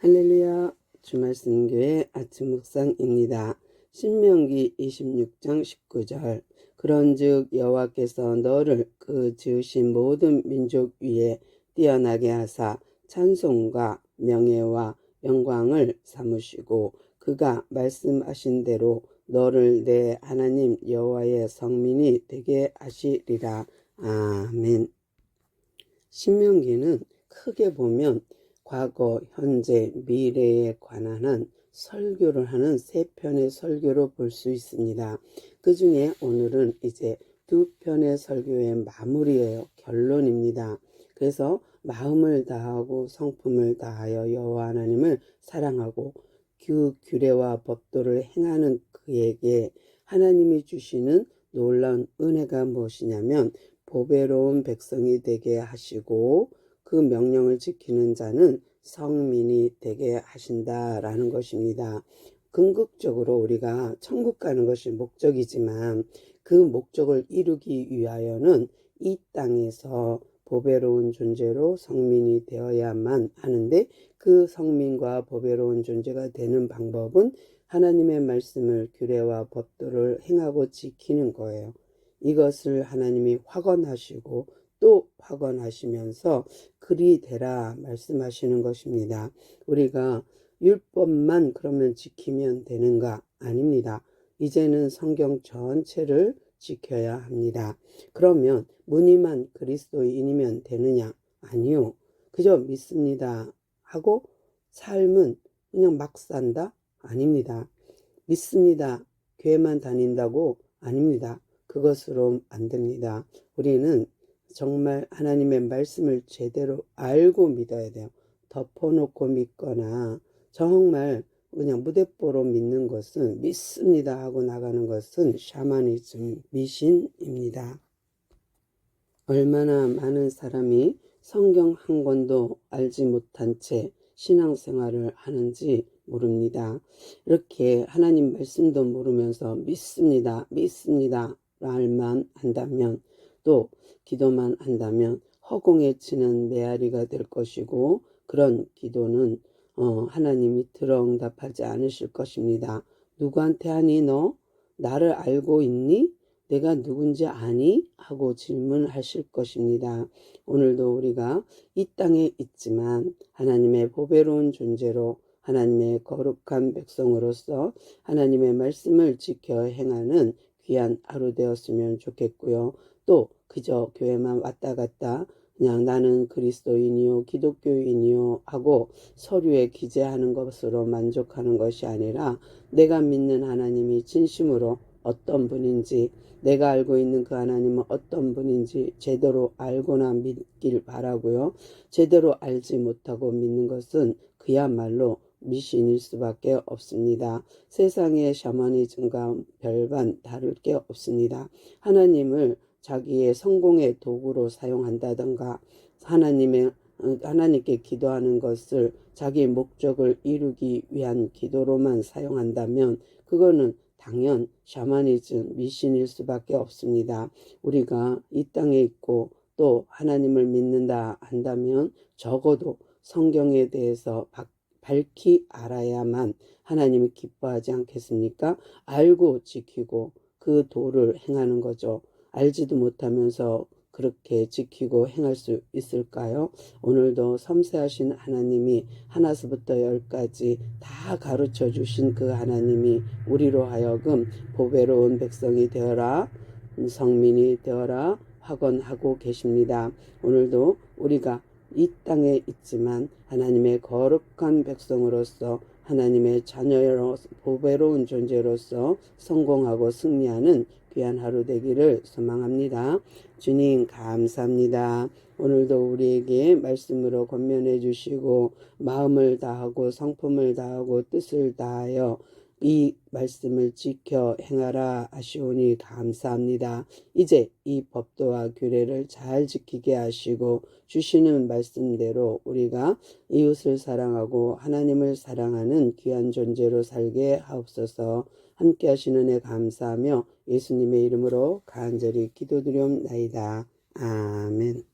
할렐루야. 주말씀교회 아침 묵상입니다. 신명기 26장 19절. 그런즉 여호와께서 너를 그 지으신 모든 민족 위에 뛰어나게 하사 찬송과 명예와 영광을 삼으시고 그가 말씀하신 대로 너를 내 하나님 여호와의 성민이 되게 하시리라. 아멘. 신명기는 크게 보면 과거, 현재, 미래에 관한 한 설교를 하는 세 편의 설교로 볼 수 있습니다. 그 중에 오늘은 이제 두 편의 설교의 마무리예요. 결론입니다. 그래서 마음을 다하고 성품을 다하여 여호와 하나님을 사랑하고 그 규례와 법도를 행하는 그에게 하나님이 주시는 놀라운 은혜가 무엇이냐면 보배로운 백성이 되게 하시고 그 명령을 지키는 자는 성민이 되게 하신다라는 것입니다. 궁극적으로 우리가 천국 가는 것이 목적이지만 그 목적을 이루기 위하여는 이 땅에서 보배로운 존재로 성민이 되어야만 하는데 그 성민과 보배로운 존재가 되는 방법은 하나님의 말씀을 규례와 법도를 행하고 지키는 거예요. 이것을 하나님이 확언하시고 또 확언하시면서 그리 되라 말씀하시는 것입니다. 우리가 율법만 그러면 지키면 되는가? 아닙니다. 이제는 성경 전체를 지켜야 합니다. 그러면 무늬만 그리스도인이면 되느냐? 아니요. 그저 믿습니다 하고 삶은 그냥 막 산다? 아닙니다. 믿습니다. 교회만 다닌다고? 아닙니다. 그것으로 안 됩니다. 우리는 정말 하나님의 말씀을 제대로 알고 믿어야 돼요. 덮어놓고 믿거나 정말 그냥 무대뽀로 믿는 것은 믿습니다 하고 나가는 것은 샤머니즘, 미신입니다. 얼마나 많은 사람이 성경 한 권도 알지 못한 채 신앙생활을 하는지 모릅니다. 이렇게 하나님 말씀도 모르면서 믿습니다 말만 한다면 또 기도만 한다면 허공에 치는 메아리가 될 것이고 그런 기도는 하나님이 들어응답하지 않으실 것입니다. 누구한테 하니 너? 나를 알고 있니? 내가 누군지 아니? 하고 질문하실 것입니다. 오늘도 우리가 이 땅에 있지만 하나님의 보배로운 존재로 하나님의 거룩한 백성으로서 하나님의 말씀을 지켜 행하는 귀한 하루 되었으면 좋겠고요. 또 그저 교회만 왔다 갔다 그냥 나는 그리스도인이요 기독교인이요 하고 서류에 기재하는 것으로 만족하는 것이 아니라 내가 믿는 하나님이 진심으로 어떤 분인지 내가 알고 있는 그 하나님은 어떤 분인지 제대로 알고나 믿길 바라고요. 제대로 알지 못하고 믿는 것은 그야말로 미신일 수밖에 없습니다. 세상의 샤머니즘과 별반 다를 게 없습니다. 하나님을 자기의 성공의 도구로 사용한다던가 하나님께 기도하는 것을 자기 목적을 이루기 위한 기도로만 사용한다면 그거는 당연 샤머니즘, 미신일 수밖에 없습니다. 우리가 이 땅에 있고 또 하나님을 믿는다 한다면 적어도 성경에 대해서 밝히 알아야만 하나님이 기뻐하지 않겠습니까? 알고 지키고 그 도를 행하는 거죠. 알지도 못하면서 그렇게 지키고 행할 수 있을까요? 오늘도 섬세하신 하나님이 하나서부터 열까지 다 가르쳐 주신 그 하나님이 우리로 하여금 보배로운 백성이 되어라, 성민이 되어라 확언하고 계십니다. 오늘도 우리가 이 땅에 있지만 하나님의 거룩한 백성으로서 하나님의 자녀로 보배로운 존재로서 성공하고 승리하는 귀한 하루 되기를 소망합니다. 주님 감사합니다. 오늘도 우리에게 말씀으로 권면해 주시고 마음을 다하고 성품을 다하고 뜻을 다하여 이 말씀을 지켜 행하라 하시오니 감사합니다. 이제 이 법도와 규례를 잘 지키게 하시고 주시는 말씀대로 우리가 이웃을 사랑하고 하나님을 사랑하는 귀한 존재로 살게 하옵소서. 함께 하시는 애 감사하며 예수님의 이름으로 간절히 기도드리옵나이다. 아멘.